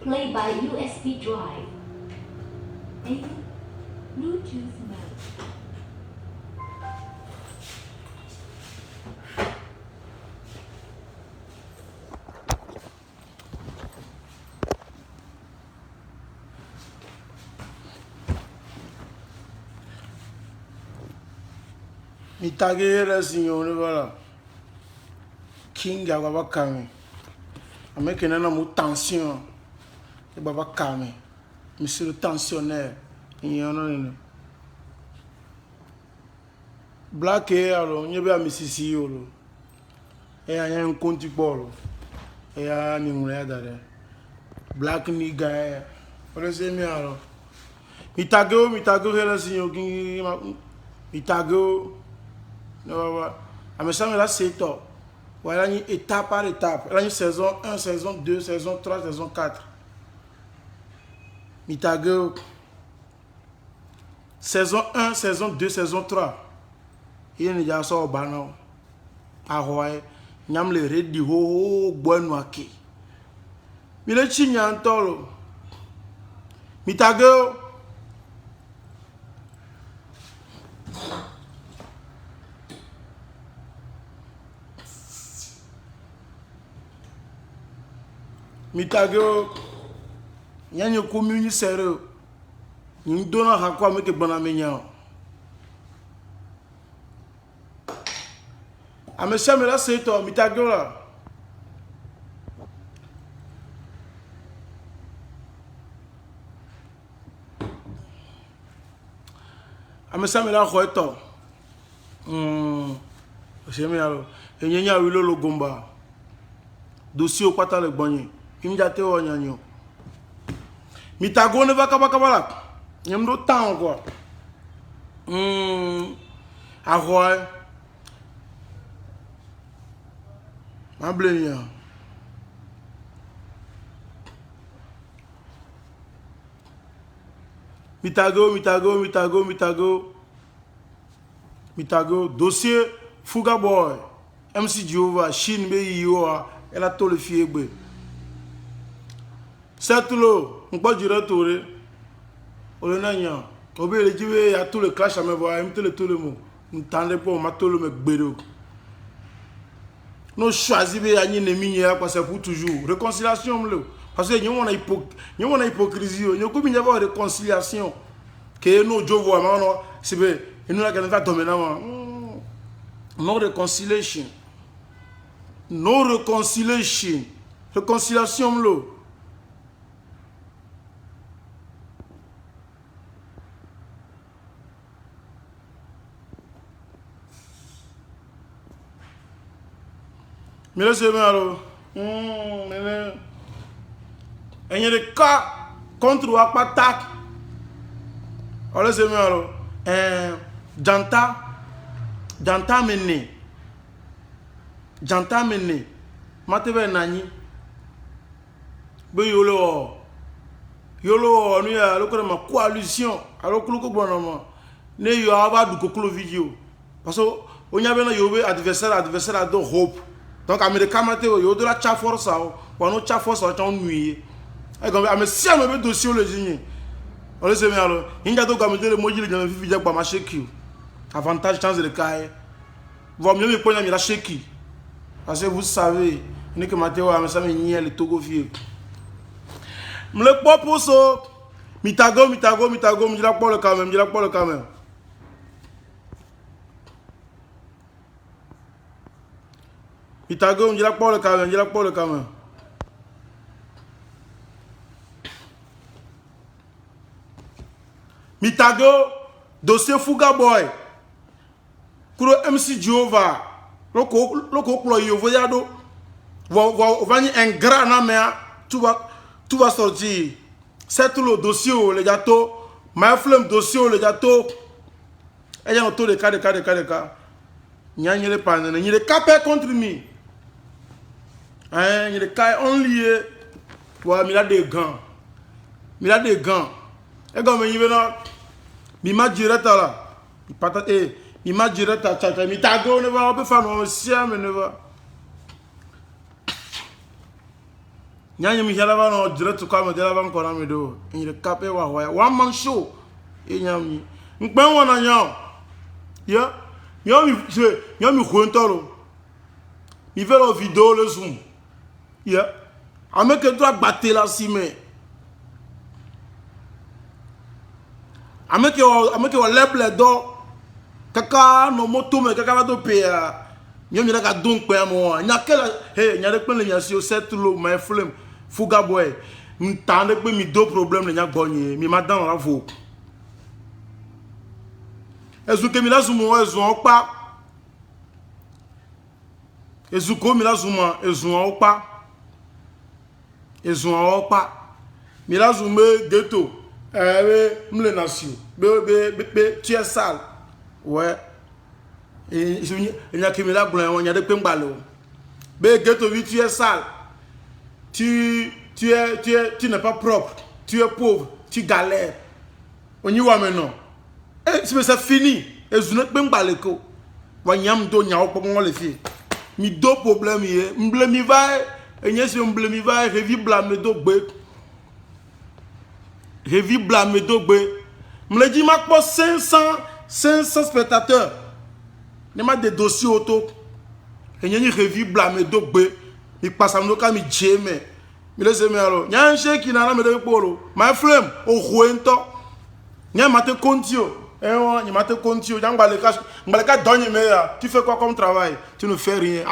Play by USB drive. Enable Bluetooth mode. Mi taguera signore voilà. King a baba kame. Ameke nana mu tension. E baba kame. Monsieur le tensionnaire. Il Black alors, on y a Mississippi yolo. Et a un compte bolo. Et a ni mulher dare. Black nigga. Olha se mi alors. Mi tago hela signor King. Mi tago. Mais ça, là, c'est top. Voilà, étape par étape. Là, une saison 1, saison 2, saison 3, saison 4. Mitago. Saison 1, saison 2, saison 3. Il y a déjà ça au banon. À Hawaii. Nyam le redi ho bon waki. Mile chinyan tolo. Mitago. Mitago, il y a une commune sérieuse. Nous donnons à quoi avec bon amignon. A monsieur, mais là c'est toi, Mitago là. A monsieur, mais là c'est toi. C'est mieux. Et il y a eu le gomba. Dossier au quartal le bonnier. Imjate o nyanyo. Mitago ne va kabakabala. Nyamdo temps quoi. Ahoy. Ma blenya. Mitago dossier Fuga Boy. MC Jehovah Shin be yoa. Elle a tout le fiébre. C'est l'eau, on peut dire tout le monde. On peut dire qu'il y a tout le clash à me voir, il me tout le monde. On tente pas, on m'a tout le monde. Nous choisissons de nous parce que c'est pour toujours. Réconciliation, parce que nous avons une hypocrisie, nous avons une réconciliation. Que nous, Dieu voit, c'est bien, nous avons un dominant. No reconciliation. No reconciliation. Réconciliation, l'eau. Mais là, c'est alors. Il y a des cas contre Wapatak. Alors, c'est alors. Janta mené. Matebe nani. Be yolo, nous y a le ma coalition. Alors, que nous bonnement. Ne y a pas de coclo vidéo. Parce que on y avait un yobe adversaire à de hope. Donc, Américain, il y a de la force, ou un autre force, on a nuit. Et comme, si on a dossier, le génie. On le sait bien alors. Il y a donc le module de la vie pour marcher qui. Avantage, chance de caille. Vous mieux me prenez la cheki. Parce que vous savez, il n'y a que Mathéo, mais ça me nie le Togo vieux. Le propos, Mitago, je dis la parole quand même, Mitago, je dis la parole quand même. Mitago, dossier Fuga Boy. Pour MC Jehovah. Loko plo yo voyado. Va un grand na tout va sortir. C'est tout le dossier le gâteau. Ma flemme dossier le gâteau. Et il y a autour de cas. Il y a les pannes, il y a les cas contre moi. Hein, il y a les cas only. Ouais, il a des gants. Et comme il veut là, il m'a direct là. Il patate il m'a direct à tata. Il t'a go ne va pas faire non si mais ne va. Nyanya mi helava no direct to come delava nkora me do. In the cape wa hoya. One man show. Enyami. Nkpen wona nya. Ya. Nyami khontoro. Mi fait la vidéo le zoom. Ya. Ame ke doit battre la cime. Ame ke wa leble do. Kaka no moto me kaka va do pe. Nyami na ka don pe mo. Nya ke hey, nya de pen le nya si o set lo my flame. Fuga boy. M'tande pe mi do problème le nya gbonye. Mi ma dan la vo. Ezu ke mi la zoom o ezu opa. Ezu ko mi la zoom ezu opa. Ezu opa. Mi la zoom ghetto. Mle nation. Be tu es sale. Ouais. Et il y a qui me la blanc, il y a des pembalo. Be ghetto vi tu es sale. Tu n'es pas propre. Tu es pauvre. Tu galères. On y va maintenant. C'est fini. Et je ne peux pas le coup. Wanyam do nya op mo le fi. Mi do problème yé. Mble mi va. Et n'y a si mble mi va. Revi blâme do gbe. Revi blâme do gbe. Mle dit ma po 500 spectateurs. Ne ma des dossiers auto. Et n'y a revi blâme do gbe. Mi passe am do ka mi jeme. Mi le se me alors. Nya nche ki na na me de polo. My flame o huento. Nya mate kontio. Tu fais quoi comme travail? Tu ne fais rien.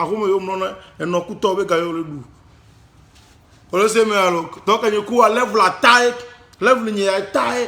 Donc, lève la taille, lève la taille.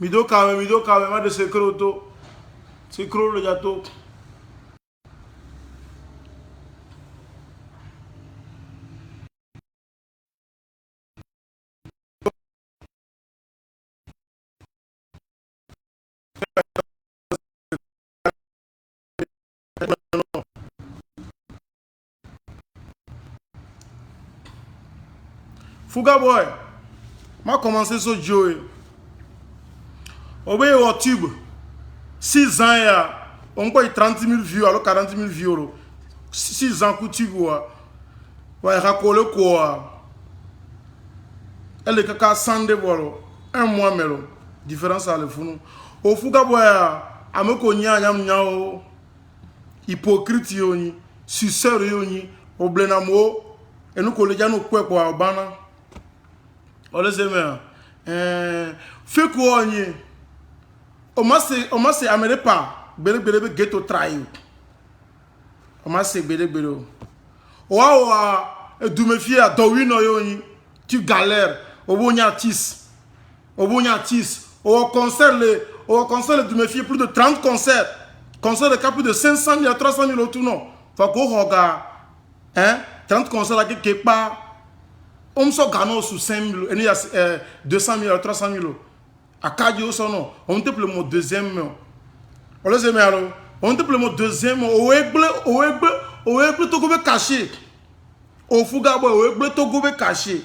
Mido kawe, ma de sekroto. Sekro le jato. Fuga boy, m'a commencé ce jeu. Au tube, 6 ans, on paye 30 000 vues, alors 40 000 vues. 6 ans que tu vois. Ouais, racolé quoi. Elle est caca 100 de bolo. Un mois, mais différence à le fou. Au Fuga boy, à me connaître, hypocrite yoni, suceur yoni, au blenamo, et nous collégiens nous quoi pour Albana. On les aime. Fait quoi, on m'a se amené pas. Bele ghetto trahi. On m'a se bele. Ouah, du me fier à Dowino yoni. Tu galères. Au bon artiste. Au concert du me fier plus de 30 concerts. Concert de plus de 500 000 à 300 000 autour non. Faut qu'on regarde. 30 concerts là quelque part. On se gagne sous 5 000. Et il y a 200 000 à 300 000. À Kadio son on te le mot deuxième on les aime alors on te le mot deuxième au éble to go caché au Fuga boy au éble to go caché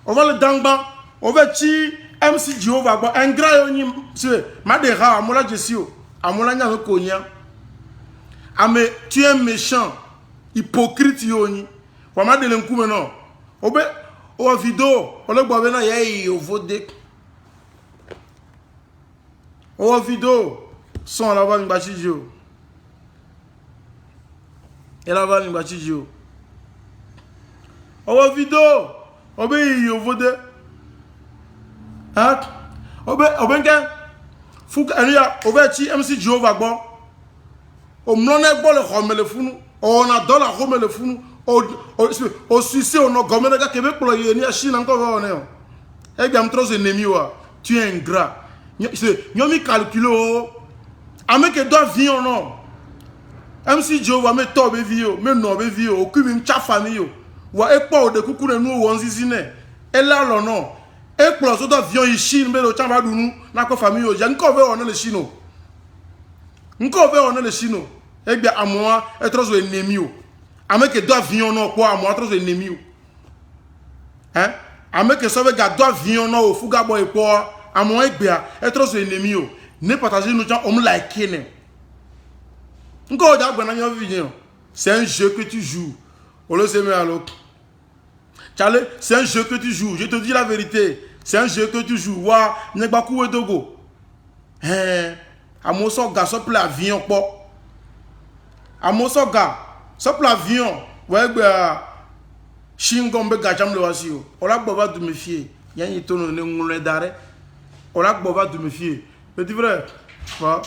on va le dangba on va ti MC Jehovah un grand yoni c'est ma de ra amola jesio amola nya ko nya ame tu es méchant hypocrite yoni wa ma de le nkume no obe o video o le gbo be na ye o vode o video son la va ngba chijio ela va ngba chijio o video obe yo vode ha obe nke fuka ania obe chi MC Jehovah gbo o mlone gbo le khomele funu on a dans la Rome le fou au succès on a gommé que Québec pour y venir Chine encore on est et bien trop ennemi wa tu es ingrat nyomi calculo ameke doit vivre non MC Joe va me tobe vio me no be vio o ku mi cha famille wa e po de kuku ne nu won zizine e la lo no e plus so do avion yi Chine me lo cha ba dunu na ko famille o je nko ve on le Chine nko ve on le Chine et bien à moi être trop ennemi o ameke do avion no ko à moi trop ennemi o hein ameke so be ga do avion no o fuga boy ko à moi egbe a être trop ennemi o ne partager nous on me like ne nko da gba na yo vidéo c'est un jeu que tu joues on le sait mais alors Charlie c'est un jeu que tu joues je te dis la vérité c'est un jeu que tu joues wa ne gba ku we dogo hein à moi so ga so pla avion po amosoga sopla avion ouais gba shingombe gajam le wasio ola gboba du méfier yan yitono ne ngule dare ola gboba du méfier petit frère va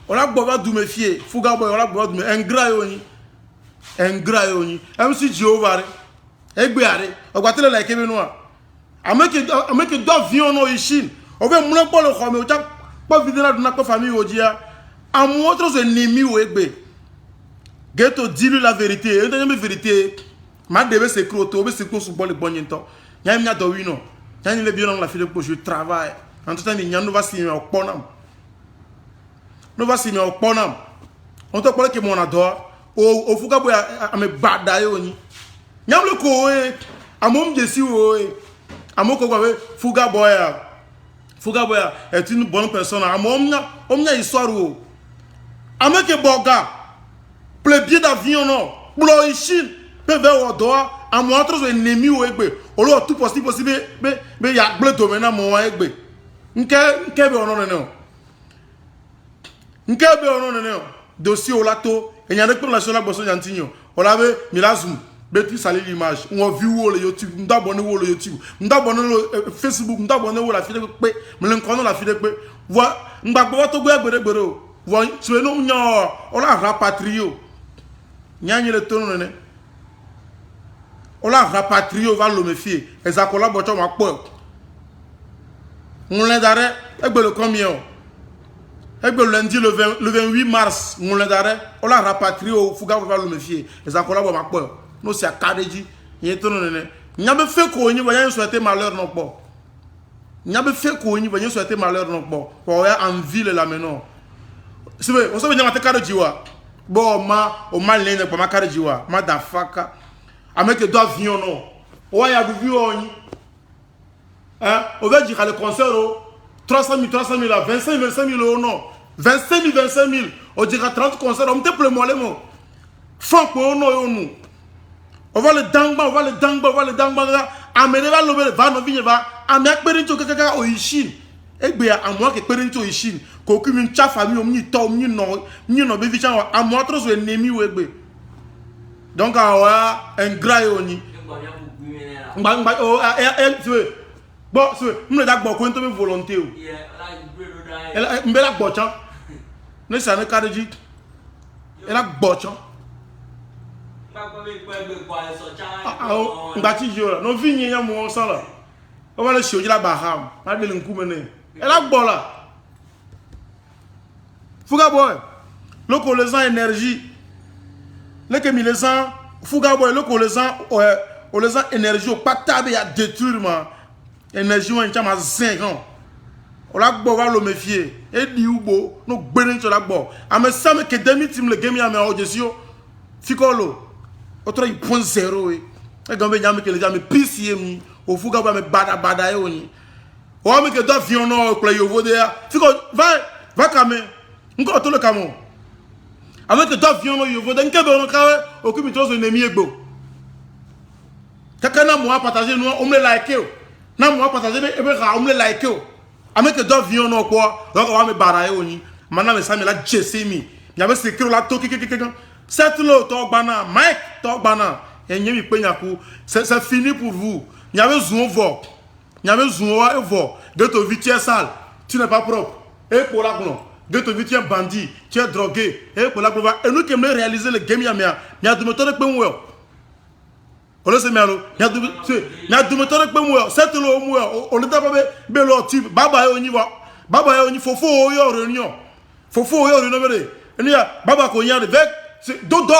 ola gboba du méfier fuga boy ola gboba du ingrat yoni MC Jehovah egbe are ogbatele like ebe no ameke do avion no Chine o be mule po le khome o ta pa vidéo na ko famille ojia à moi trop ennemi ou egbe ghetto dis-lui la vérité et donne-moi la vérité ma debe se croto be se croto sur le bon temps nyam nya do wino nyam le bien la fille de je travaille en tout temps nyam no va signer au ponam no va signer au ponam on te parle que mon adore o fuka boy a me bada yo ni nyam le ko e amom jesi o e amoko kwa fuga boy est une bonne personne amom nya histoire o ameke boga plebier d'avion non blo Chine pe ve odo a mo trop ennemi o egbe olo tout possible be ya gble do mena mo wa egbe nke be ono ne dossier o lato enya de pour national boso yantinho ola be milazum be tu saler l'image on view o le YouTube ndabone wo le YouTube ndabone le Facebook ndabone wo la fide pe me le kono la fide pe wa ngbagbo to gbe egbere o tu es non on l'a rapatrié nyanye le tono ne on l'a rapatrié va le méfier et akola boto ma po on l'a d'arrêt egbe le combien egbe lundi le 28 mars on l'a d'arrêt on l'a rapatrié au fuga va le méfier et akola bo ma po no si akadeji yen tono ne nyabe fe ko nyi va yen souhaiter malheur non po nyabe fe ko nyi va yen souhaiter malheur non po o ya en ville la menon c'est vrai on se vient à te jiwa bon o ma lene pa ma jiwa ma da faka ameke do avion no o ya du vi oni hein on va dire le concert 300 000 à 25 000 non 25 000 on dira 30 concerts on te plein moi les mots franco no yo nous on va le dangba amene va lobe va no vinye va amek perinto kaka o Chine egbe a moi ke perinto Chine ko ku mi cha famille omni to mi no be vi cha a moi trop ennemi o egbe donc a ingrat oni ngba o tu bon tu me da gbo ko nto me volonté o mbela gbo chan ne sa ne kadeji ela gbo chan ngba ti jo no vi yin yan mo san la o va le se oji la baham ma de le nku mene ela gbo la fuga boy loko les gens énergie les que mi les gens fuga boy loko les gens o les gens énergie o patabe ya détruire ma énergie on chama 5 ans o la gbo va lo méfier e di ubo no gbere ncho la gbo ame same ke demi team le game ya me o jesio fikolo autre 0.0 e gambe nyame ke le jame pisier mi o fuga ba me bada e oni o ame ke do avion no play over there fiko va kame Encore tout le camo. Avec deux avions, il faut d'un câble, on occupe tous un ennemi ego. Quelqu'un n'a moi partagé, nous, on me like. N'a moi partagé, on me like. Avec deux avions, non, quoi. Donc, on va me barrer. Maintenant, mais ça me l'a jessé. Il y avait ce que là, toki, c'est le Togbana, Mike Togbana. Et il y a c'est fini pour vous. Il y avait zoom vo. Il y avait zoom vo. De te vie, tu es sale. Tu n'es pas propre. Et pour la non. De te vie, tu es bandit. Tu es drogué. Et pour la globale. Et nous qui aimons réaliser le game, il y a de méthodes que nous avons. On le sait, mais il y a de méthodes que nous avons. C'est le on ne t'a pas bélo type. Baba, on y va. Baba, on y faut réunion. Faut réunion. Et il y a Baba, qu'on y a avec. Dodo,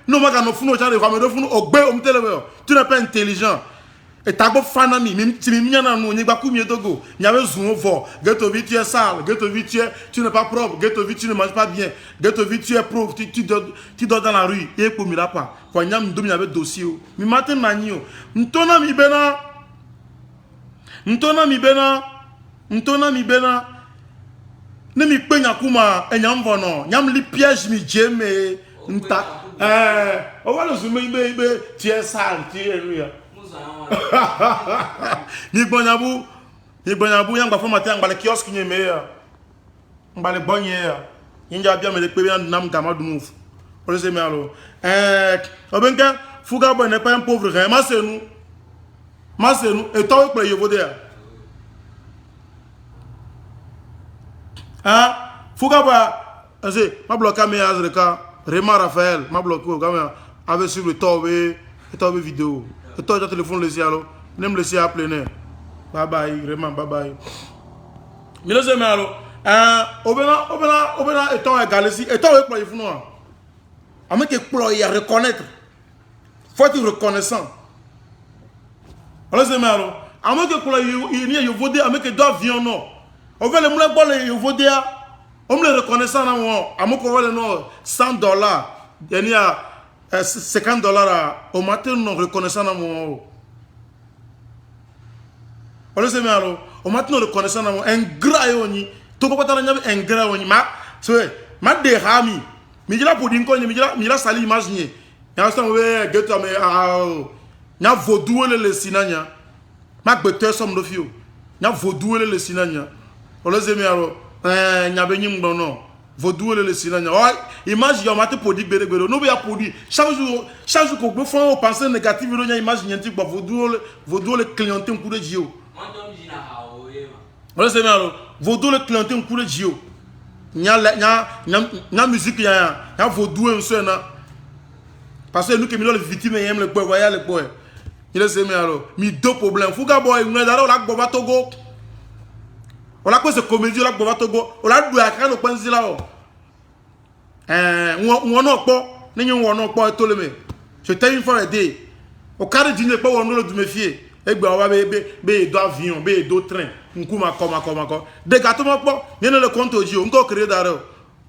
non, mais quand on tu n'es pas intelligent. Et tu as beau fanami, tu n'as zoom fort. Tu es sale, tu n'es pas propre, tu ne manges pas bien, tu es pauvre, tu dors dans la rue. Et pour mira pas. Quand il y a un dossier, mais maintenant, m'tona mi bena. Ne mi penya kuma enyam vono nyam li piège mi jeme nta on va le zoomer ibe tu es sale tu es lui ni bonyabu yang ba formater yang ba le kiosque ni meilleur ba le bonye yinja bia me le pe nam gama dumuf on le sait mais alors obenga fuga bo n'est pas un pauvre rien ma c'est nous et toi pour yevoder Fugaba, ma bloqué mes azreka, Rema Raphaël, ma bloqué, avec sur le torbe vidéo. Et toi, tu téléphone le cielo, n'aime le ciel appeler. Bye bye, Rema, bye bye. Mais le sait, mais alors, Obena, et toi, égal ici, et toi, il faut nous. Avec que reconnaître, faut être reconnaissant. Alors, c'est mais alors, avec que il y a vodé, avec que doivent viens non. On veut le moulin pour les Yovodéa. On me le reconnaissant dans mon. À mon corps, $100. Il y a $50. Au matin, nous reconnaissant dans mon. On le sait, mais alors. Au matin, nous reconnaissant dans mon. Un gras yoni. Tout le monde a un gras yoni. Ma dérami. Mais il a pour dire qu'on y a sali imaginer. Il y a un instant où il y a vaudou le sinania. Ma bête somme de fio. Il y a vaudou le sinania. On le sait, mais alors, il y a un vaudou le sinania. Image, il y a un matin pour dire que nous avons produit. Chaque jour qu'on peut faire une pensée négative, il y a une image qui vaudou le clienté en cours de Gio. On le sait, mais alors, vaudou le clienté en cours de Gio. Il y a la musique, il y a vaudou un seul. Parce que nous qui sommes les victimes, ils aiment le poids, voyez le poids. Il le sait, mais alors, il y a deux problèmes. Il faut que nous ayons un Togo. On a quoi ce comédie là pour Togo? On a doué à créer le point de là. On n'a pas, on n'a pas tout le monde. Je t'ai une fois aidé. Au cas de dîner, pas on ne me fier. Et bien on va be d'avion, be d'autres trains. On couma comme. Des gâteaux pas. Il y a le compte au Dieu. On peut créer d'arrêt.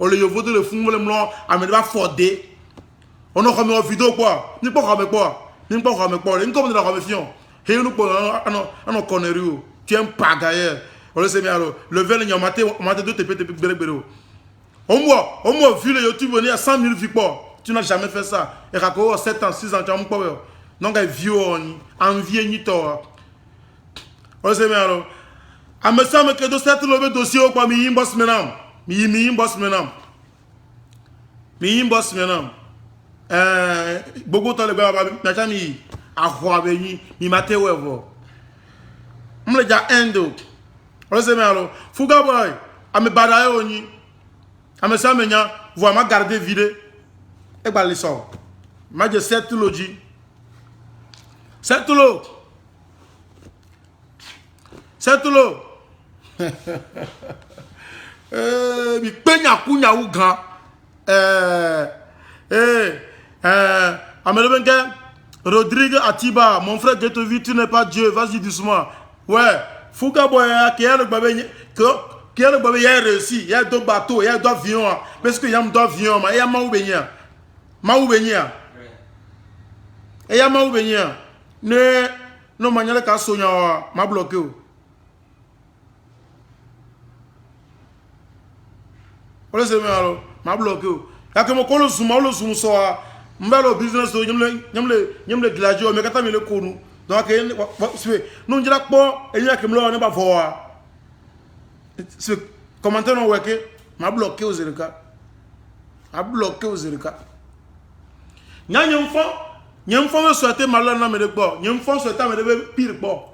On le veut de le fond le blanc. À me va fordé. On a remis en vidéo quoi? Ni pas remis quoi? Ni pas remis quoi? Ni comme de la remission. Et nous pas on connaît rien. Tu es un pagailleur. On le sait bien alors, le verre il y a maté deux TP. On voit vu le YouTube venir à 100 000 vues quoi. Tu n'as jamais fait ça. Et quand 7 ans, 6 ans, tu as un peu. Donc il vieux envie ni toi. On le sait bien alors. À me semble que de cette le dossier quoi mi boss maintenant. Mi boss maintenant. Beaucoup de temps le gars mi a roi venu, mi maté ouais vo. On le déjà endo. On le sait mais alors, Fouga boy, à me badaye oni, à me samenya, voir ma garder vide, et bah les sort. Ma je sais tout le dit. C'est tout le. Mi penya kunya ou grand. Amelbenke, Rodrigue Atiba, mon frère Getovi, tu n'es pas Dieu, vas-y doucement. Ouais. Fouga boy qui a le bébé il a réussi, il y a deux bateaux, il y a deux avions parce que il y a deux avions mais il y a Maoubenia ne non manière ka sonya ma bloqué ole se me alors ma bloqué o ya ke mo ko lo sum so a mbalo business o nyemle gladio me kata me le konu donc non jira po e ya ke mlo ne ba fo a ce commentaire non weke ma bloqué aux zerika a bloqué aux zerika nyanyem fo me souhaiter malheur na me de bo nyem fo souhaiter me de pire bo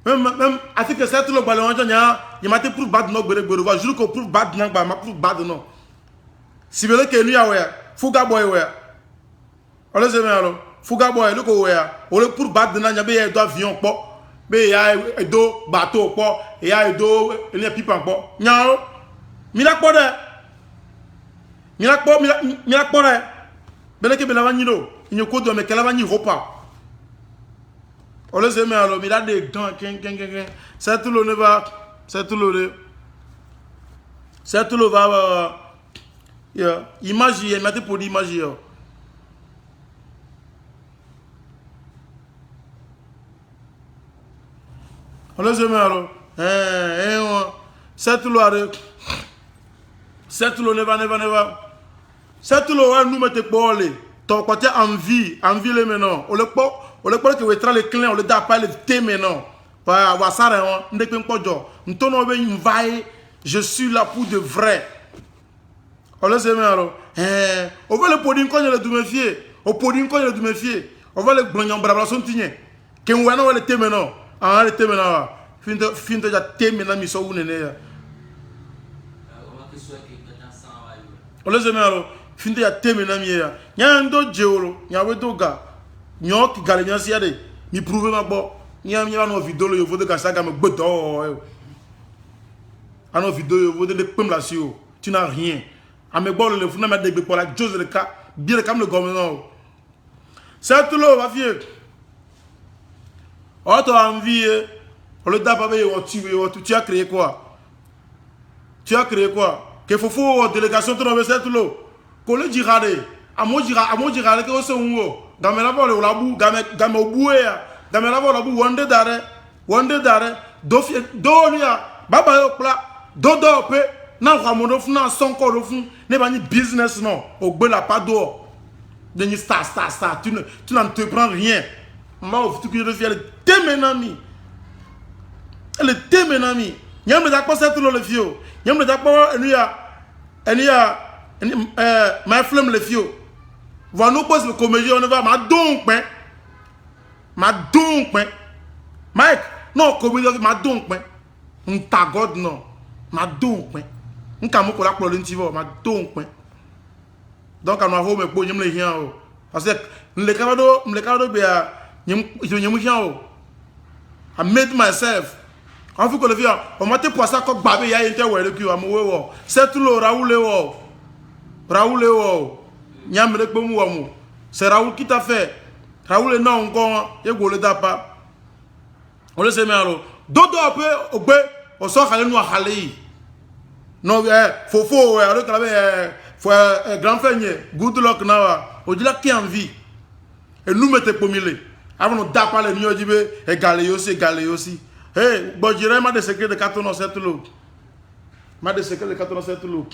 même à ce que c'est tout le ballon il m'a été pour bad no gbere gbere va jure que pour bad na ba ma pour bad no si bele ke nu ya we fuga boy we ole se me alo fuga boy lu ko we ole pour bad na nya be e do avion po be ya e do bateau po ya e do ele pipa po nya mi la po de bele ke be la vanyi do inyo ko do me ke la vanyi ropa ole se me alo mi la de gan ken c'est tout le va c'est tout le va image il m'a été pour l'image ole se me alo c'est tout le never c'est tout le nous mette bolé ton côté envie les maintenant ole que we tra les clients ole da pas le té maintenant pa wa sare on ndek pen pojo ntono be invite je suis là pour de vrai ole se me alo on va le podin ko le du me fier o podin ko le du me fier on va le blonyon brabla son tinye ke wena le té maintenant le té maintenant finto ja té maintenant mi so unene ya ole se me alo finto ya té maintenant mi ya nya ndo jeolo nya we doga nyok gale nya siade mi prouver ma bo nya no vidéo yo vode ka me gbedo ano vidéo yo vode de pem la sio tu n'as rien a me bol le funa me de pour la jose le cas bien comme le gouvernement c'est tout le va fier auto envie le da pas tu as créé quoi que faut délégation to no c'est tout le ko le jirade amo jirade que so unwo gamela bole la bu game obuya gamela bole bu wonde dare do nia baba yo pla do pe na ramodo funa sonko do fun ne ba ni business non ogbe la pas do de ni star tu n'en te prends rien ma of tu que reviens le temenami nyam da ko setulo le fio nyam da ko enia my flame le fio va nous pose le comédien on va ma donc Mike non comédien ma donc ta god non ma donc nka mo ko la polo ntivo ma donc donc on va ho me po nyem le hian o parce que le kado be a nyem hian o I made myself en fait que le vieux on m'a pour ça ko gba be ya ente we le ku amowe wo c'est tout le Raoul nyam le gbomu wo mo c'est Raoul qui t'a fait Raoul non encore e go le dapa on le sait mais alors dodo peu ogbe o so khale nu khale yi no fofo alors que la grand frère good luck na o dila qui en vie et nous mette pomile avant no dapa le nyo jibe e gale yo si hey bojire ma de secret de 497 lo ma de secret de 497 lo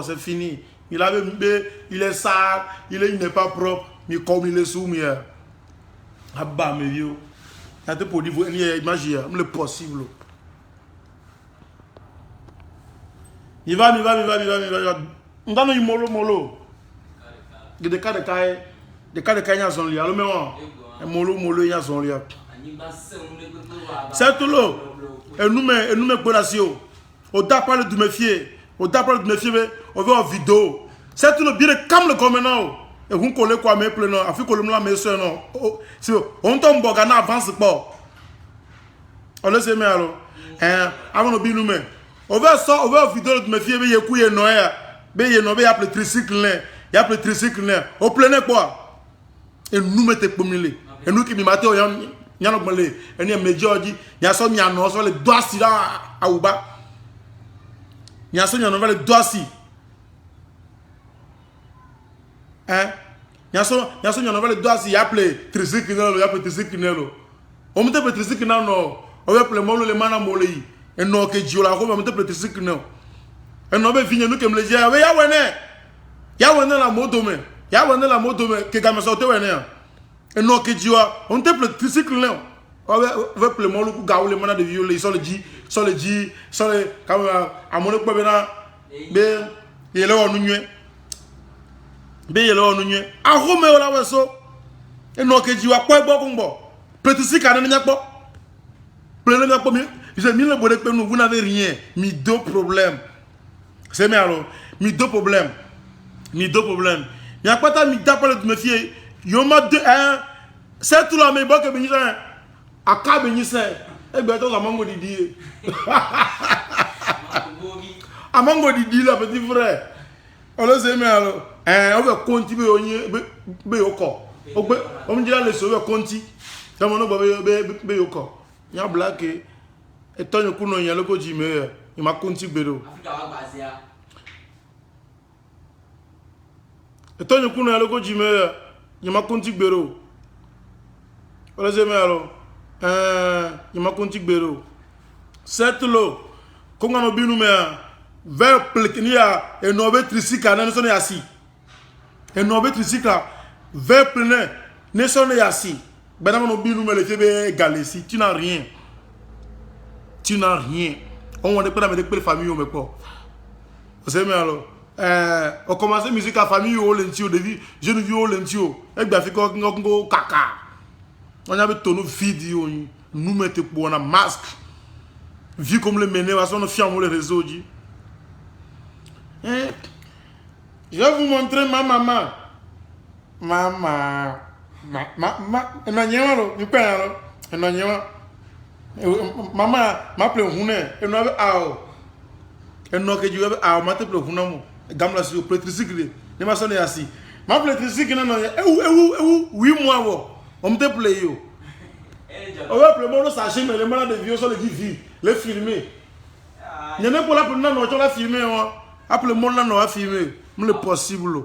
c'est fini. Il est sale, il n'est pas propre, mais comme il est soumis. Ah bah, mes vieux. Il y a des produits, il y a magie, le possible. Il va. On donne un molo. Des cas de caille, il y a son lit. Alors, mais molo, il y a son lit. C'est tout l'eau. Et nous, me connaissons. On t'a parlé de me fier. On t'a parlé de me fier, on veut en vidéo. C'est tout le bien comme le communant. Et vous collez quoi, mais plein, afin que l'on me soit non. On tombe au Ghana, avance pas. On le sait, mais alors. Avant de bien nous, on veut ça, on veut en vidéo de me fier, mais il y a couillé noir. Mais il y a le tricycle là. Il y a le tricycle là. On plein quoi. Et nous mettez pour mille. Et nous qui nous mettons, il y a un peu et il y a un médiaji, il y a son miano, sur les doigts si là à Ouba. Il y a son miano, le doigt si. Il nyaso nyonove le do asi ya ple tricycle ya ple tricycle no o mte ple tricycle na no o we ple mo le mana mo le yi eno ke ji ola ko mte ple tricycle no eno be finye nu ke mle je ya wene la moto me ke ga me so te wene eno ke ji wa on te ple tricycle no o we ple mo lu ku ga o le mana de viole so le ji ka amone pe na be yele onu nwe be yele onu nwe ahome ola weso eno ke ji wa po egbo kun bo petit ka ni nyapo plele nyapo mi je mi le bode pe nous vous n'avez rien mi deux problèmes c'est mais alors mi deux problèmes mi akpata mi da pas me fier yo ma deux un c'est tout la me bo ke bi ni sa aka bi ni sa egbe to amango didi amango didi la petit frère on le sait mais alors on va continuer onye be yoko ogbe o mi dira le so we konti ça mon no be yoko ya black e tonyo kuno yan loko ji me e ma konti gbero afrika wa gbazia e tonyo kuno yan loko ji me e ma konti gbero on le sait mais alors e ma konti gbero setlo ko ngano binu me ver pleknia e no be trisika na so na yasi e no be trisika ver plein ne so na yasi benama no binu me le febe galesi tu n'as rien on va pas mettre de famille au me po c'est mais alors on commence musique à famille au lentio de vie je ne vis au lentio e gba fi ko ngo kaka on avait tono vidéo nous mettre pour un masque vu comme le mener à son fiam les réseaux dit je vais vous montrer ma maman enanyero ni pa enanyero mama m'appelle hune eno ao eno ke jiwe ao m'appelle hune mo gamla si o tricycle ni ma so na yasi m'appelle tricycle na no ewu 8 mois wo on me play yo o va play mo no sa chez me le mana de vieux so le vie le filmer n'y ne pour la pour na no cho la filmer o appelle mo na no a filmer me le possible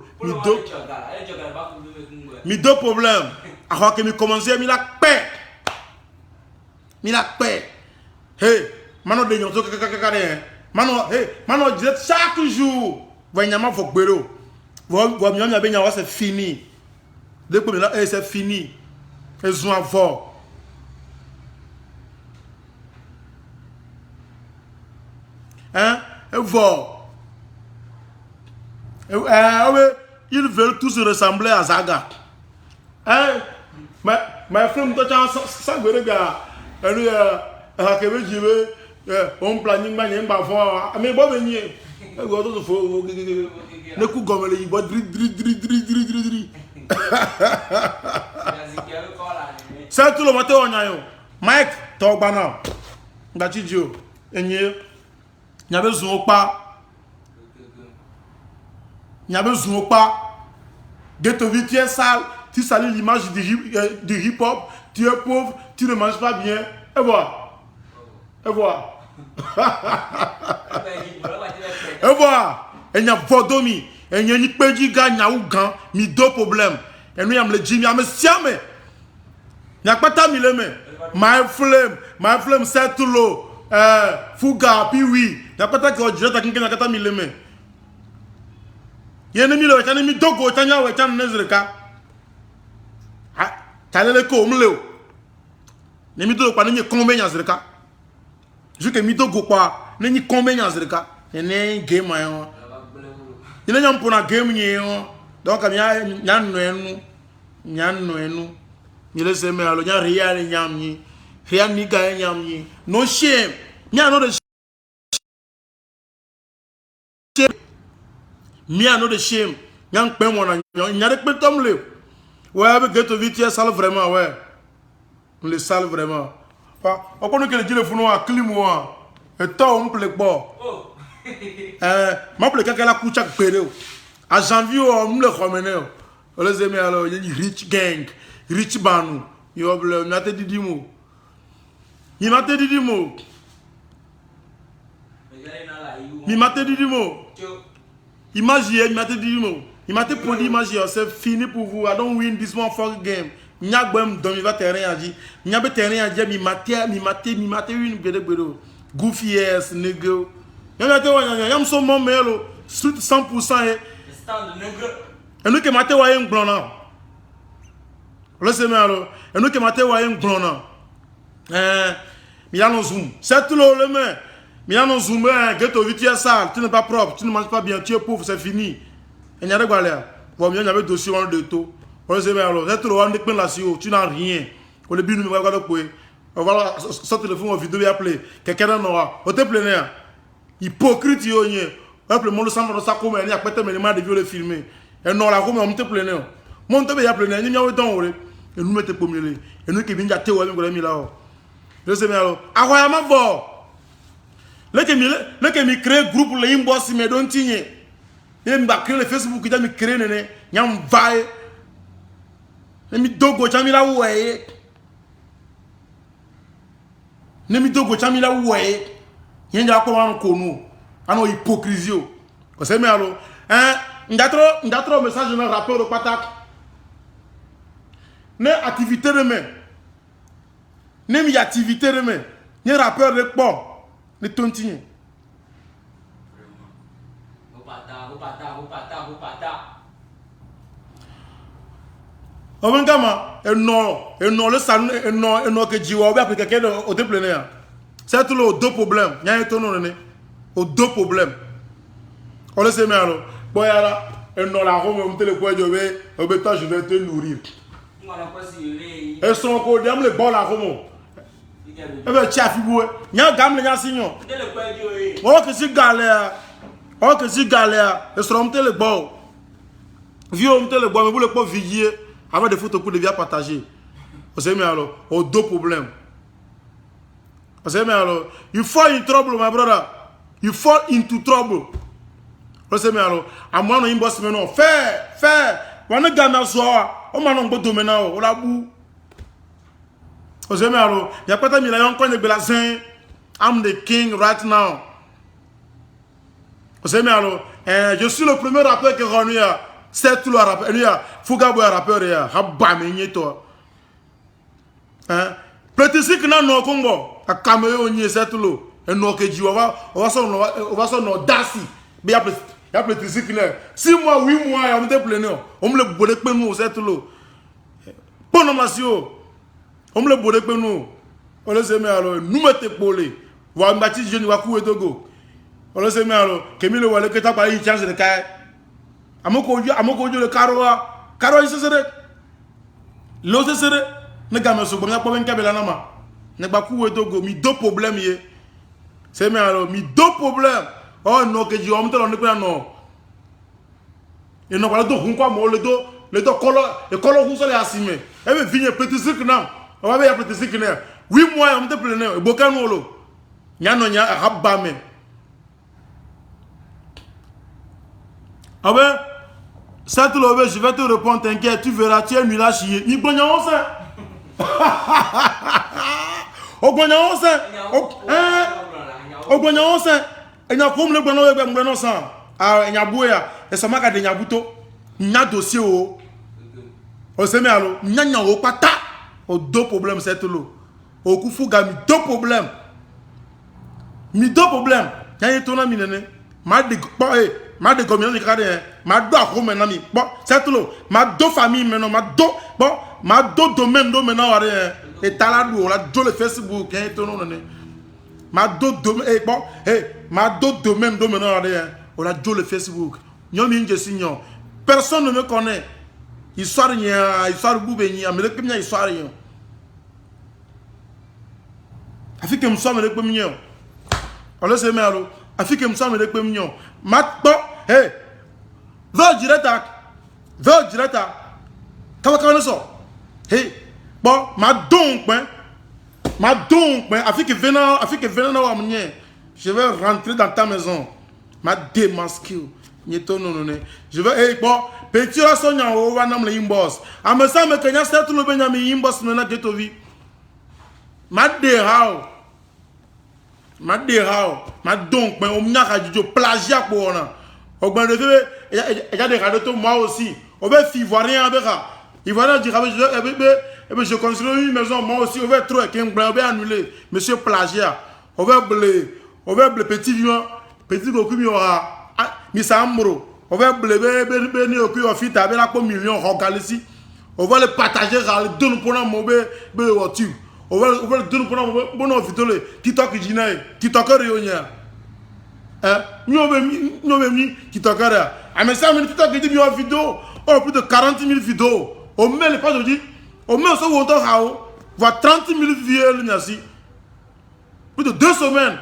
mi deux problèmes alors que mi commencer mi la paix hey mano de nyoto kaka mano direct chaque jour va nyama fo gbero va nyama be nyawa c'est fini depuis là c'est fini ils ont fort ils veulent tous ressembler à Zaga. Ma femme to chan sa gbere ga enu ha ke be jiwe on planning ma yen ba fo ami bo be nyi e go to fo ne ku gomele yi bo dri sa tu lo mate onya yo Mike to gba na ngba chijio enye nya be zun opa ghetto vie tu es sale. Tu salis l'image du hip-hop, tu es pauvre, tu ne manges pas bien, et voilà. Et voilà. Et il y a Vodomi, et il y a une petite gars, il y a mi deux problèmes. Et nous, il y a le Jimmy, mais siame. Il n'y a pas ta mileme. My flame, c'est tout l'eau. Fuga, puis oui. Il n'y a pas ta que je t'ai dit qu'il n'y a pas ta mileme. Il y a un ami, il y a un ami, dogo, il y a un nezreka. Kalele ko mleo ne mi do pa ne kombe nya zreka juke mi do go pa ne ni kombe nya zreka ne game ayo ne nya mpona game nyi yo donc nya no enu ni le se me alo nya ria ni nyam nyi ria ni ga nyam nyi no shame nya no the shame mi ano the shame nya pe mo na nya de pe tom le. Ouais, avec Ghetto Vie, tu es sale vraiment, ouais. On les sale vraiment. On connaît que les gens font un climat. Et toi, on plaît pas. Ma plaît quelqu'un la couche à pédé. À janvier, on me le ramène. On les aime alors, il y a une rich gang, rich banou. Il m'a dit 10 mots. Il m'a dit 10 mots. Il m'a dit 10 mots. Imagine, il m'a dit 10 mots. Il m'a poli match, c'est fini pour vous. I don't win this one fucking game. Nyabem dans mi va terrain a dit. Nyabe terrain a dit mi maté une bedo. Goofy ass nigga. Yam so mon melo. Street 100% Stand nigga. Et nous qui maté wa un blonda. Laissez-moi alors. Et nous qui maté wa un blonda. Milano zoom. C'est tout le main. Milano zoom, ghetto vite tu es sale, tu n'es pas propre, tu ne manges pas bien, tu es pauvre, c'est fini. Et n'y a pas de bon, il y avait dossier de taux. On le sait alors. C'est tout le monde qui est tu n'as rien. Au début nous va pas on va sortir le téléphone vidéo et appeler quelqu'un d'en aura. On te plaît. Hypocrite yo nye. Hop le monde s'en va ça comme il y a peut-être mais de violer filmer. Et non là comme on te plaît. Mon te ya plaît. Ni yawe don ore. Et nous mettez pommier. Et nous qui vient te wa mi là. Je sais alors. Akoya ma bo. Le que mi créer groupe le inbox me don tinye. Et mi ba créer le Facebook qui mi créer nene. Nyam vae. Et mi dogo chamila ouais. Ne mi dogo chamila ouais. Yenja ko wan ko no. Ano hypocrisie. Ko se me alo. Ndatro message na rapport au patak. Ne activité de main. Ne mi activité de main. Ni rapport de bon. Ne tontine. Ovengama non le salon non que jiwa obi appliquer quelqu'un au te plein. C'est tout le deux problèmes. Il y a un tonneau né. Au deux problèmes. On le sait mais alors. Bon yara non la Rome on te le quoi je toi je vais te nourrir. Et son ko diam le bon la Rome. Eh ben tia fiboué. Nya gam le nya signon. Oh que si galère. Oh que si galère. Et son te le bon. Vieux on te le bon mais vous le pas vigier. Avant des photos pour des vies partagées. Vous savez, mais alors, aux deux problèmes. Vous savez, mais alors, you fall in trouble, my brother. You fall into trouble. Vous savez, mais alors, à moi, on a une bosse maintenant. Fais. On a gagné à soi. On m'a non domaine. On l'a bou. Vous savez, mais alors, il n'y a pas de million de belazin. I'm the king right now. Vous savez, mais alors, je suis le premier rappeur qui renouille. C'est tout le rappeur. Il y a Fouga Boy rappeur. Il y a Habamé toi. Petit si que nous avons Congo. À Cameroun, c'est tout le. Et nous on va s'en Dassi. Mais il y a petit si que 6 mois, 8 mois, on me plaît. On me le boule que nous, c'est tout le. Bon, on me le boule que nous. On le sait, mais alors, nous mettons polé. Voir Baptiste Jeune, Wakou et Togo. On le sait, mais alors, Kémile Wale, que tu as parlé, il change de cas. Amoko le karo se sere lo se sere ne gamme so bonga po ben kabela na ma ne ba ku weto go mi do problème ye c'est mais alors mi do problème oh non que je on te ne pas non et non voilà do hun kwa mo le do kolo hu so le asime e be vigne petit zik na on va ya petit zik na 8 mois on te plein e bokanu lo nya no nya habba me ah ben ça tout le je vais te répondre, t'inquiète, tu verras, tu es nul à chier. Ni bon on sait. Au bon on sait. Au bon on sait. Et n'a comme le bon ça. Ah, il y a bouya. Et ça m'a gardé nyabuto. Nya dossier au. On sait mais alors, nya au pata. Au deux problèmes c'est tout l'eau. Au coup fou gami deux problèmes. Mi deux problèmes. Nya y tourna minene. Ma de combien de cadres ma do ako maintenant mi bon c'est tout ma do famille maintenant ma do domaine do maintenant et talado la do le Facebook et tout non ma do domaine ma do domaine do maintenant on a do le Facebook nyomi nje signon personne ne me connaît histoire boubeni mais le premier histoire afike me somme le premier on le sait mais alors afike me somme le premier maintenant hey, va direta. Comment ça? Hey, bon, ma donc, afin que venant à m'nier, je vais rentrer dans ta maison, ma démasquer. Je vais, hey, bon, petit la sonia au vanam le imboss. À me semble que n'y a certes le benjamin imboss n'a que to vie. Ma donc, mais on n'a pas dit plagiat pour on. Augmente, il y a des radotons, moi aussi. On va faire ivoirien avec ça. Ivoirien dit, je construis une maison, moi aussi, on va trop, on va annuler. Monsieur plagiat. On va blé petit vieux, petit cocu, il y aura, misambro. On va blé, béni, au cul, au fit, avec la pomme million, regarde ici. On va le partager, on va le donner pour un mauvais voiture. On va le donner pour un bon vidéo, TikTok, TikTok, réunion. Nous avons mis TikTok. Mais ça, TikTok, il dit une vidéo, plus de 40 000 vidéos. On met les pages, on met ça où on voit 30 000 vues, plus de 2 semaines.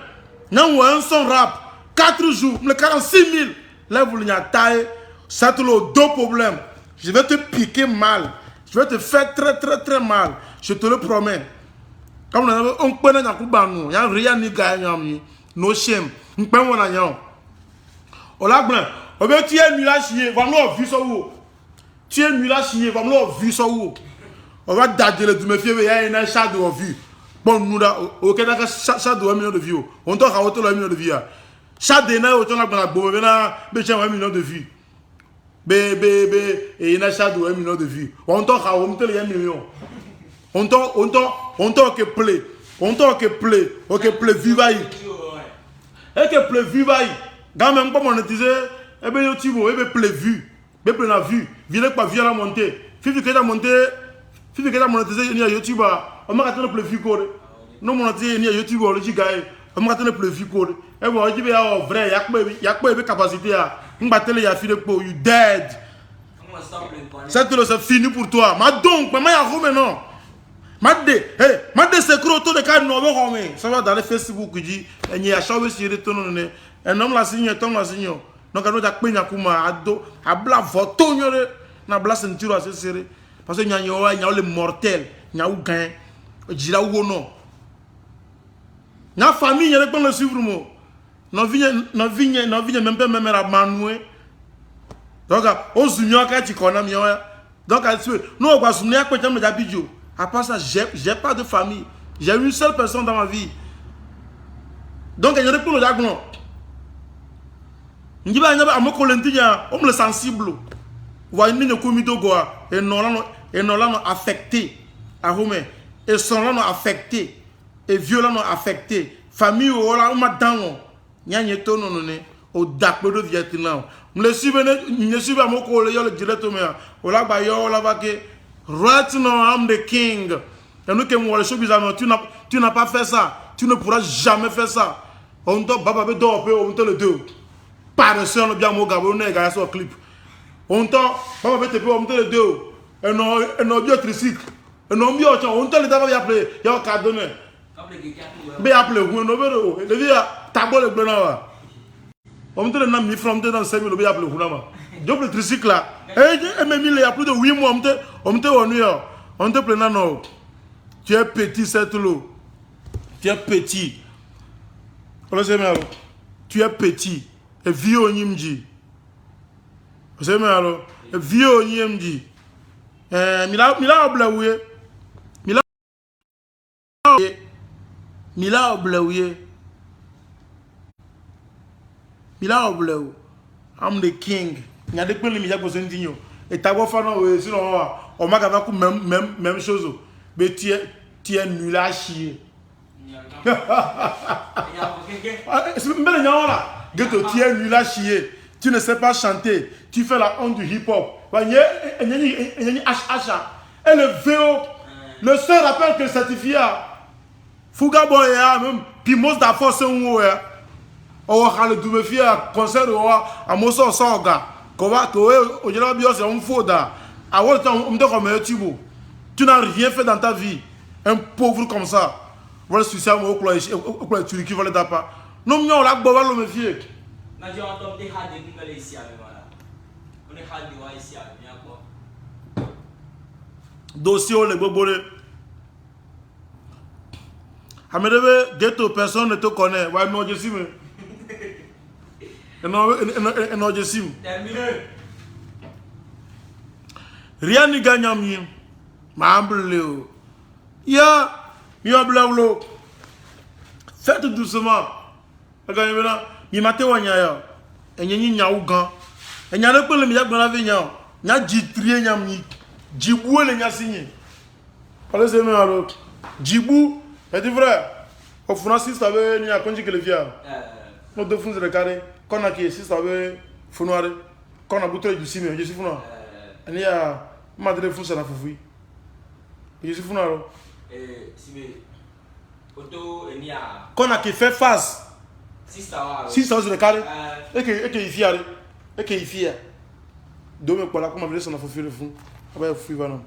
Nous avons un son rap, 4 jours, 46 000. Là, vous l'avez taillé, ça te le deux problèmes. Je vais te piquer mal. Je vais te faire très mal. Je te le promets. Comme on connaît dans le coup, il y a rien ni gagne, no shame. On peut on a yon. On l'a blanc. On veut tu es nul à chier. Va nous vu ça où. Tu es nul à chier. Va nous vu ça où. On va dater le me fier. Il y a un chat de vue. Bon nous là. Au Canada chat de 1 million de vues. On doit avoir autant de 1 million de vues. Chat de na autant la bon na be 1 million de vues. Et il y a un chat de 1 million de vues. On doit avoir autant de 1 million. On doit que play. On doit que play. OK play viva. Et que play viva. Quand même pas monétiser, et bien YouTube, et bien play vue, bien play la vue, viens pas via la montée. Fifi que la montée, fifi que la monétiser il y a YouTube, on m'a attendre play vue code. Non monétiser il y a YouTube le giga, on m'a attendre play vue code. Et bon, je dis bien vrai, y a quoi capacité à, on battre les filles de peau, you dead. Ça c'est fini pour toi. Ma donc, maman y a où maintenant? Madde c'est croto de cas non mais ça va dans le Facebook dit il y a chaque sur retour un homme la signe ton la signe donc on a pena kuma ado abla voto nyore na bla ceinture assez serré parce que il y a le mortel il y a ou gain jira ou non na famille il pas le suivre mo non vigne même pas même la manoué donc on zunyo ka ti kona mi donc nous on va souvenir quoi tu me d'abidjo. À part ça, j'ai pas de famille. J'ai une seule personne dans ma vie. Donc, il y a des pour le diagnostic. Il y a des gens sensibles. Vous voyez, il y a des gens qui sont affectés. Et sont affectés. Et violents affectés. Famille, il y a des gens au Dakar de Vietnam. Je suis venu à mon collègue, le directeur. Right now, I'm the king. Et nous qui avons les choses bizarres, tu n'as pas fait ça. Tu ne pourras jamais faire ça. On doit baba on te le deux. Par ça, on bien mon gars, on est gars sur le clip. On doit baba on te le deux. Et non bien tricycle. Et non bien on te le d'abord appeler. Il y a un cadeau. Mais appeler vous non veut. Le vieux tabou le blanc. On te le nom mi from dans 5 000 bien appeler vous là. Donc le tricycle là. Et même il y a plus de 8 mois on te plaît non. Tu es petit cette l'eau. Tu es petit. Tu es petit. Et vieux au Nimji. Vous savez alors, vieux au Nimji. Mila oblaouye. Mila oblaouye. Mila oblaou. I'm the king. Il y a des gens qui ont besoin de dire. Et tu as fait sinon on m'a fait même chose. Mais tu es nul à chier. C'est même là. Tu es nul à chier. Tu ne sais pas chanter. Tu fais la honte du hip-hop. Et le VO, le seul rappel que le certificat. Fouga Boy, même Pimos d'Afos, c'est un mot. On va le double fier concert à Mosso Sorga. Tu n'as rien fait dans ta vie. Un pauvre comme ça. Voilà ce que c'est au Turquie, voilà d'apa. Non, mais on l'a boba le méfier. Dossier le bobole. Amédebe, ghetto, personne ne te connaît. Ouais, non, je suis. Non, je suis. Rien ne gagne à mieux. Mambleu. Ya, blablo. Faites doucement. Il m'a témoigné. enyenyi nyawu gan enya le pele mi ya gbana ve nya nya jitrie nya mi jibu le nya sinye ale se me alo jibu petit frère o francis sabe ni akonji que le via no de funze de carré kona ki si sabe funoare kona butre du simi je si funo ani ya madre funse na fufu je si funoaro sibe auto enia kona ki fait face 600 de carré et que ifiare et que ifia do me kola kuma vile sana fufu le fun aba fufu va non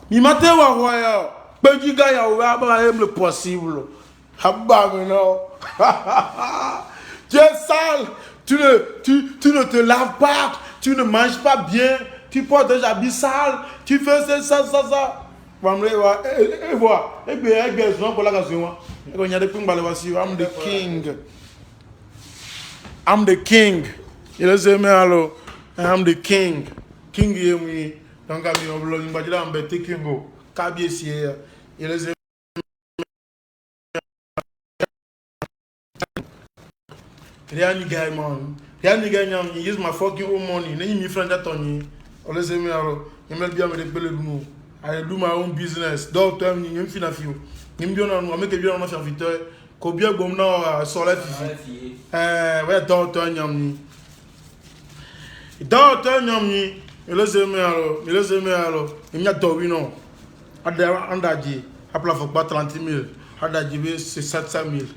mi matin wa roya peji ga ya wa ba le possible habba me non tu es sale tu ne te laves pas tu ne manges pas bien tu portes des habits sales tu fais ça Family wa e boa e be so ko la ka so wa e ko nya de pin bale wa si I'm the king il say me allo I'm the king ye mi donc abi on blog ngba jira am be king go ka bi esi e il say Riani guy man Riani guy nyam use my fucking own money na mi friend that on il say me allo yemel bi am de pele dunu I do my own business. Doctor, you feel a few. You don't make a view on my servitor. Cobia Gomna, Solar. Where doctor Yammy. Doctor Yammy, Elizabeth, in your Dovino. At the under G, apply for about 30,000. Had that GB 600,000.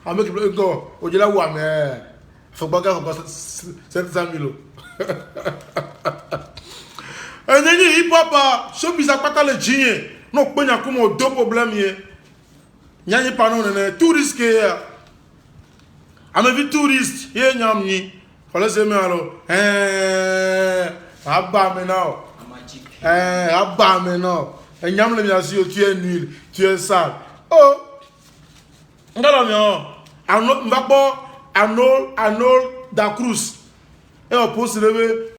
I make it go. Would you like one? For Baga about 7,000. And then you papa, so bizarre pas le genie. Non, pas n'a comme deux problèmes hier. N'y a pas non, tout risqué. I'm a vite touriste. Hier, n'y a ni. Fallait se mettre alors. Abba maintenant. Abba maintenant. Et n'y a le bien sûr, tu es nul, tu es sale. Oh, on a la mienne. Arnold da Cruz. Et on peut se lever.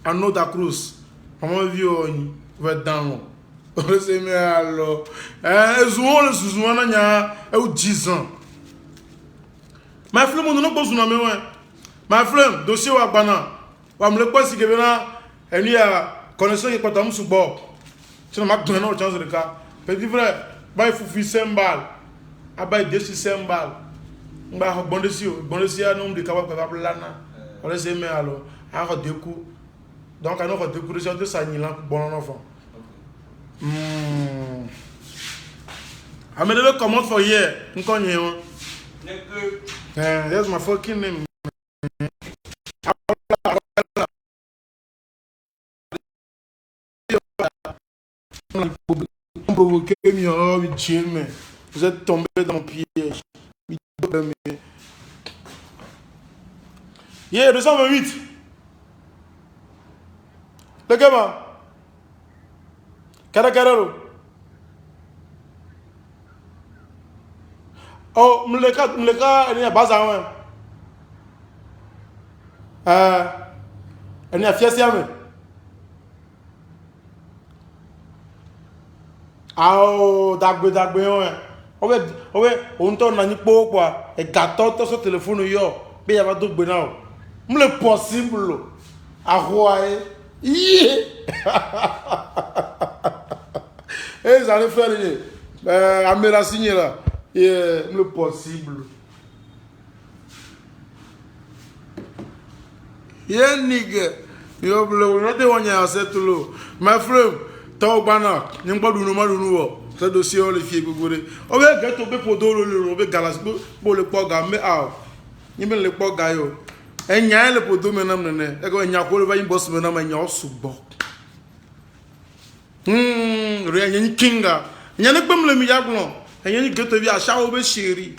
Arnold da Cruz, maman viu vai dar você me alô zoou na nya eu 10 ans my friend mo no posso na me wen my friend dossier wa gbana wa mle kwasi ke bena eni ya connexion ke pata musu bo ti na ma gbana na chance de ka petit frère ba fufu sembal abai desi sembal ngba ho bondesi no de ka wa pa lana on se me alô a redeku donc à notre découverte de ça ni là bon enfant I made a comment for here nkonye won that's my fucking name provoqué mi oh Jim vous êtes tombé dans mon piège yeah 228 le gamin Caracararo oh mleka ni baza wen ni afiasi ame ao dagbe wen owe on to na ni po kwa e gato to so telephone yo be ya ba do gbe na o mle possible ahoae yeah. Et ça allait faire Amela signer là. Le possible. Yeah, nigga. Yo, not the one you said to lo. My friend, talk bana. You don't know what you know. Ça dossier on les filles pour vous. On va get to be pour dolo on va galas pour le poga mais ah. Ni me le poga yo. Enya le podo menam nene e ko enya ko le va boss menam enya osubo re enya ni kinga enya ne gbem le mi yagbon enya ni geto bi ashawo be sheri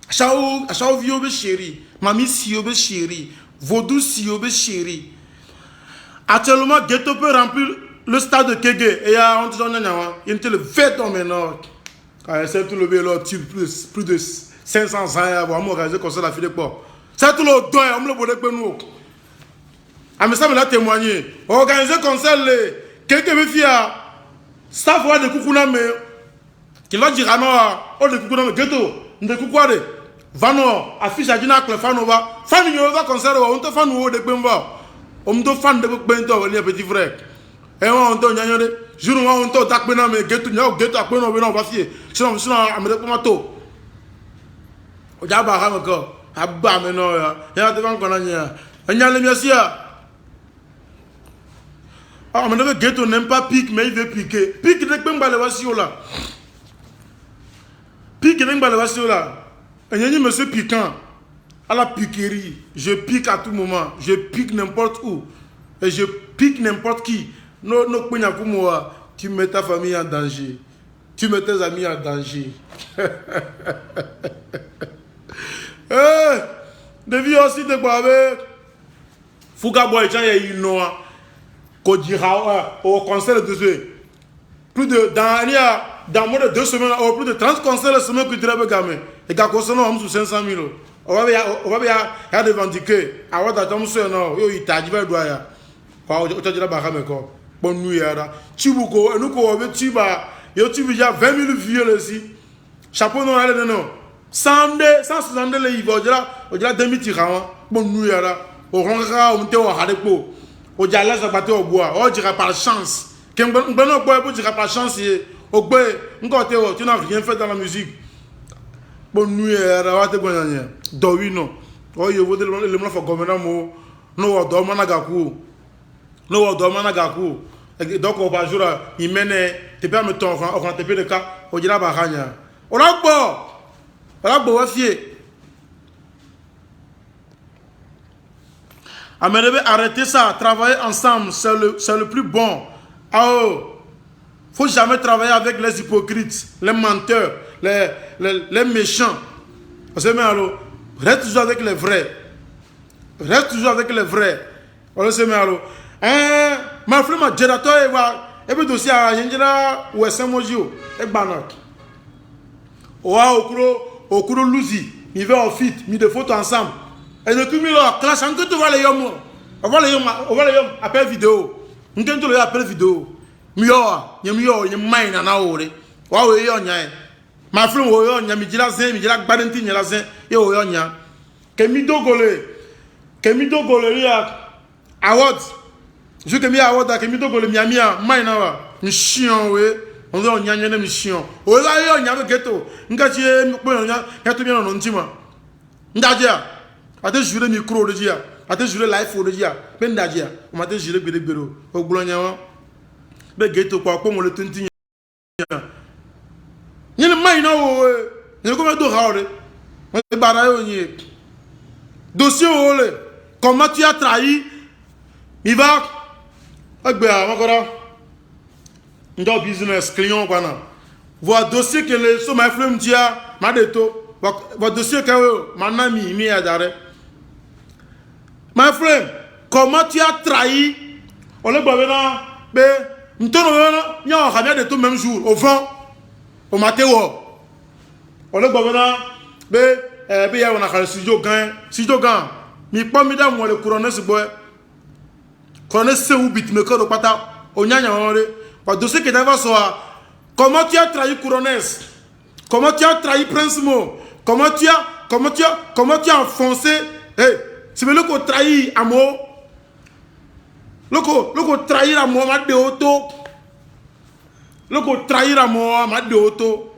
ashawo vi obe sheri mami si obe sheri vodou si obe sheri actuellement geto peut remplir le stade de Kege et ya on te nyawa il te le fait ton maintenant quand c'est tout le vélo plus de 500 ans avant moi organiser comme ça la fille de quoi c'est tout le doigt on me le bonnet nous Ah, mais ça me l'a témoigné. Organiser concert, quelqu'un me fait staff de Koukouna, mais qui l'a dit, oh, de Koukouna, mais ghetto, de Koukouade, Vano, affiche à Dina, Clefanova, fan Yova concert, on te fan ou de Bemba, on te fan de Bento, les petits frères. Et on te nyanyore, jour où on te takbena, mais ghetto, ghetto, à quoi on va fier, sinon, à me repomato. Au Jabba, encore, à bas, mais non, il y a devant qu'on a il y a les messieurs. Ah, mais le ghetto n'aime pas pique, mais il veut piquer. Pique, il n'est pas le voici là. Pique, il n'est pas le voici là. Et il y a monsieur piquant. À la piquerie, je pique à tout moment. Je pique n'importe où. Et je pique n'importe qui. Tu mets ta famille en danger. Tu mets tes amis en danger. Devi aussi te boire. Fouga boy, il y a une noix. Qu'on dira au concert de ce. Plus de, dans moins de 2 semaines, plus de 30 concerts la semaine que tu as gagné. Et quand on a sous 500 000. On va bien revendiquer. À votre attention, non, il t'a dit, il doit y avoir. On t'a dit là, bonne nuit, tu bouco, nous, on veut tu vas, tu vas 20 000 vieux ici. Chapeau, non, allez, non. 160 les il va dire 2000 tirants. Bonne nuit, on rentrera, on te va à l'époque. On dit là, ça battait au bois. On dirait par chance. Quand on dirait par chance, tu n'as rien fait dans la musique. Bonne nuit, Dowi non. Oh, il faut le monde faire comme ça. Non, on dort managaku. Non, on dort managaku. Donc, on va jouer. Il mène. Tu peux me tendre. On va te payer le cas. On dit là, bahanya. On a beau. On a beau fier. Ah, mais devez arrêter ça, travailler ensemble, c'est le plus bon. Ah, faut jamais travailler avec les hypocrites, les menteurs, les méchants. Reste toujours avec les vrais. Reste toujours avec les vrais. On se met alors. Ma frère m'a dit et puis aussi à Yengela ou à Saint-Mojio et Banak. Au cours Luzi, il va en fit, mis des photos ensemble. Et depuis là, classe, on va les yom. On va les yom après vidéo. On va les après vidéo. Mio, y mine na ore. Wa we yo nya. Ma frère wo yo nya mi dila zen, mi dila gbadenti nya la zen. E wo yo nya. Kemi dogole ya award. Je kemi award da kemi dogole mi amia mine na wa. Mi chion we. On va nya nya na mi chion. O la yo nya be geto. Nga ti mi po nya, ya to mi no ntima. Ndadia. Ate jure micro de dia, ate jure live de dia, ben dadia, o mate jure gbedegbedo, o gbonya wa. Be geto kwa ko mo le tunti. Ni le mai na o, ni ko me do ha ore. Mo te bara yo ni. Dossier o le, comment tu as trahi? Il va agbe a makora. Ndo business client kwa na. Voir dossier que le so my flame dia, ma deto. Votre dossier que mon ami mi a daré. My friend, comment tu as trahi? On le voit maintenant, mais nous avons de tout même jour, au vent, au matin. On le voit maintenant, mais on a un studio gain, mais pas mis dans moi le couronne ce boy. Couronne ce ou bit me code au pata, au nyanya on est. Votre dossier que d'avant soit, comment tu as trahi couronnes? Comment tu as trahi Prince Mo? Comment tu as enfoncé? Hey, c'est le coup trahi amour. Le coup trahir amour m'a de auto. Le coup trahir amour m'a de auto.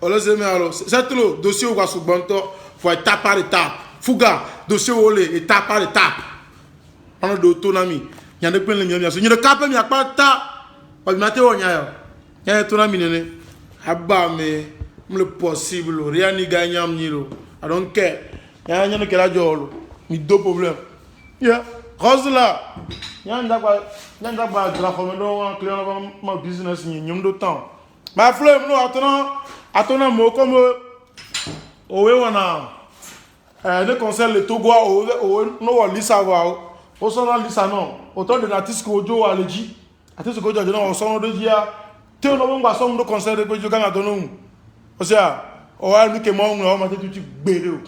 On le sait mais alors, c'est le dossier au sous banto, faut étape par étape. Fouga, dossier au lait, étape par étape. On a de autonomie. Il y a des plein de miens. Il y a des capes, il y a pas de ta. On va mettre au nya. Il y a autonomie nene. Abba mais le possible, rien n'y gagne à m'nilo. I don't care. Il y a un qui a jolo. Mais deux problèmes. Yeah. Rose là. Il y a un d'abord de la famille un client ma business ni nyom de temps. Ma flemme nous attendant mot comme owe wana de concert le Togo o no lisa wa o so na lisa no autant de l'artiste ko jo aleji artiste ko jo no o so de dia te no ngba so no concert de ko jo ga do no o sia o wa ni ke mo o ma te tu gbere o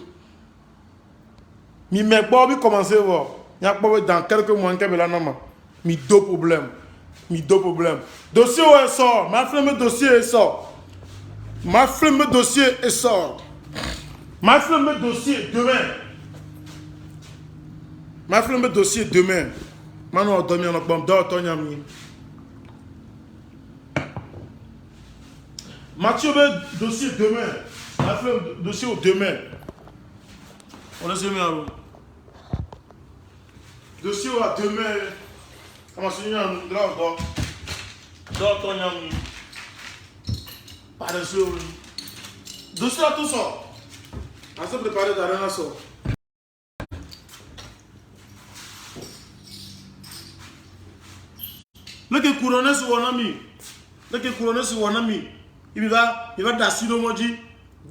mi me gbo bi commencer wo Il y a dans quelques mois, il y a deux problèmes. Dossier où elle sort. Ma flemme dossier est sort. Ma flemme dossier est sort. Ma flemme dossier demain. Ma flemme dossier demain. Maintenant, on dormit en bombe d'or, Mathieu dossier demain. Ma flemme dossier au demain. On laisse le mien. Dossier à demain. On va se dire là encore. D'autres pas de sûr. Dossier à tout ça. On s'est préparé d'arène à ça. Le que couronné sur un ami. Le que couronné sur un ami. Il va d'assis le maudit.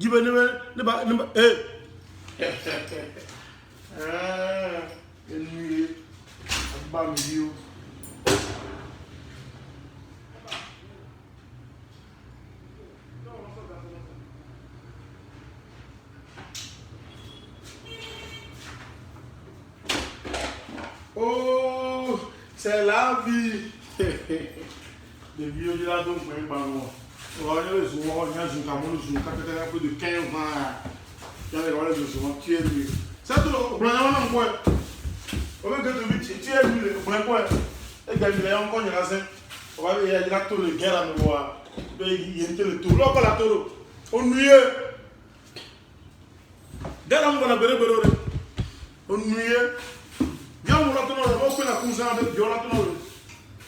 Il va ne pas. Oh, c'est la vie. Les vieux de la donc, on va aller souvent, on a un peu de 15 ans. Il y a des gens qui sont tués. C'est tout le problème. On va dire que tu es venu, le point. Et gars, il y a encore une racine. On va dire qu'il y a tout le guerre à me voir. Il y a le tour. Là, on va la tour. On nuit. Dès là, on va la belle. On nuit. Viens, on va la tour. On va faire la cousin avec Dieu. On va la tour.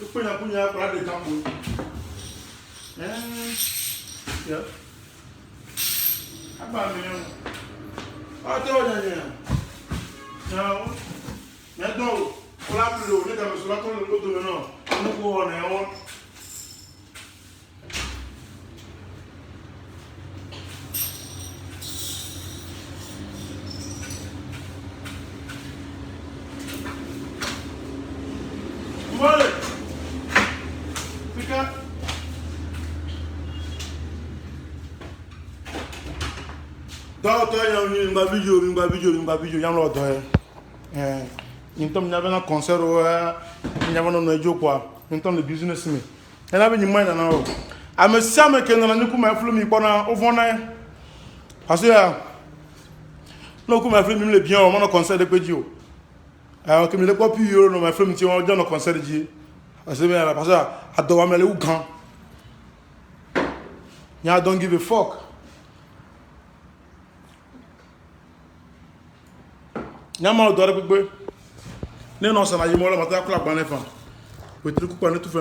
On va faire la cousin avec des tambours. Yeah. Ah, tu vois, non. Maintenant, on l'a plus haut, on est dans le soir, on est dans le nord. On est en haut. Voilà. Fica. Docteur, il y a une vidéo, il y a un autre. Il y avait un concert, il y avait un jeu quoi, il y avait un business. Il y avait une main dans l'eau. À me samer que nous avons un film au fond. Parce que nous avons un film bien, on a un concert de Pédio. Alors que nous n'avons pas pu y aller, nous avons un film qui a un concert de Dieu. Parce que à Doha, mais où grand. Il y a don't give a fuck. Il y a un mal de non, ça n'a pas été fait. Je ne sais pas si tu as tout fait.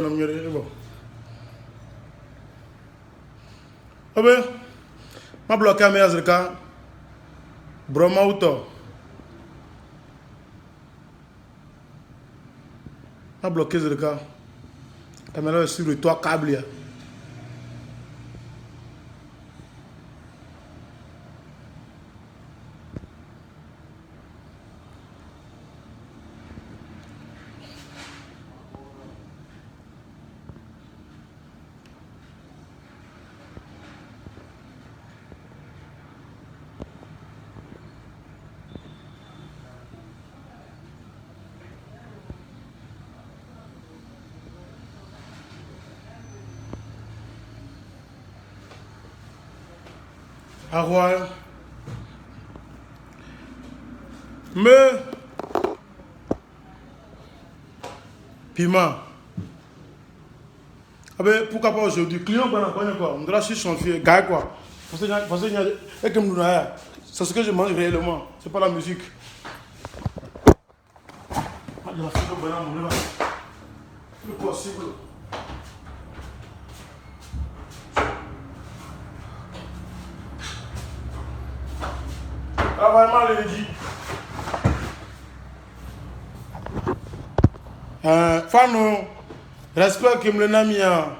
Je bloqué la caméra. Broma auto. Je bloqué la caméra sur le toit câble. Arroy. Mais piment. Ah ben pourquoi pas aujourd'hui? Client quoi? On doit chercher son fils, gars quoi. Parce que c'est ce que je mange réellement. C'est pas la musique. C'est possible. Vraiment le dit. Fano, respect que me l'ami a.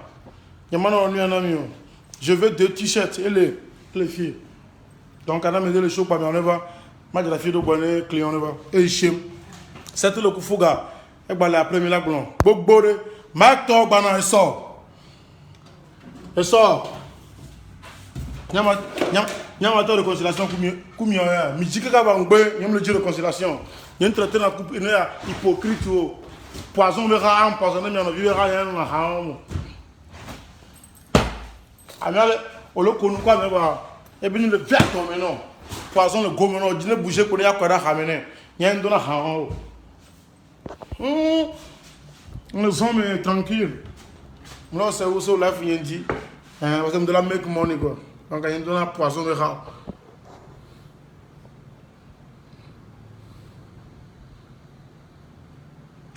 Je veux 2 t-shirts et les filles. Donc, on a mis le show par on va. Moi, la fille de bonnet, client, on va. Et chez c'est le coup fouga. Et bah, la première là, bon. Bobore, Mac Talk, bana, et sort. Et sort. Il y a un de réconciliation comme il y a. Mais si quelqu'un va en bain, il y a le réconciliation. Il y a un traité dans la coupe, il y a hypocrite. Poison verra, empoisonné, mais on a vu rien. Alors, on le connaît quoi, mais voilà. Et bien, le vert comme non. Poison le gomme, non. Dîner bouger pour les accords à ramener. Il y a un don à haut. Les hommes tranquilles. Là, c'est aussi la vie dit. Parce que de la make money quoi. Donc, il y a un don à poison de rat.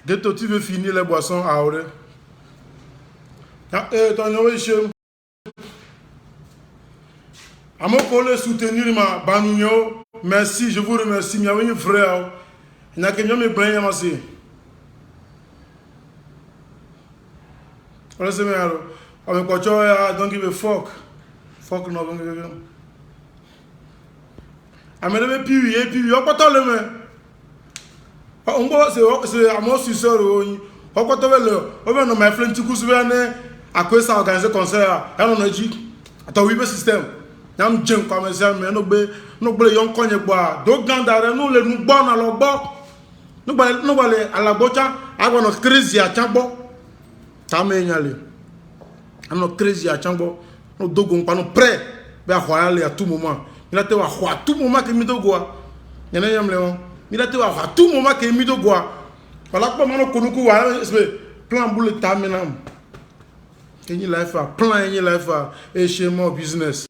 Dès que tu veux finir les boissons à Aure. Ton nom chez Amo pour le soutenir ma banunyo. Merci, je vous remercie. Il y a un frère. Il n'y a qu'un me plaint aussi. On se met alors. Avec quoi tu as don't give a fuck. Fuck no don't give a fuck. Amène puis on peut t'en le mettre. On voit c'est à mon successeur. On peut t'en le. On va nous mettre un petit coup sur à quoi ça organiser concert. Et on a dit attends oui le système. Yam jeng commercial mais no be yon konye boa do gandare no le nu bo na lo bo no bale ala bocha agwa no crazy a chambo tame nyale ano crazy a chambo no dogo npa no prêt be a hoya le à tout moment il a te wa ho à tout moment que mi dogo a nyane yam le on il a te wa à tout moment que mi dogo a wala ko mano konuku wa plan boule tame nam kenyi life a plan yenyi life a e chez mon business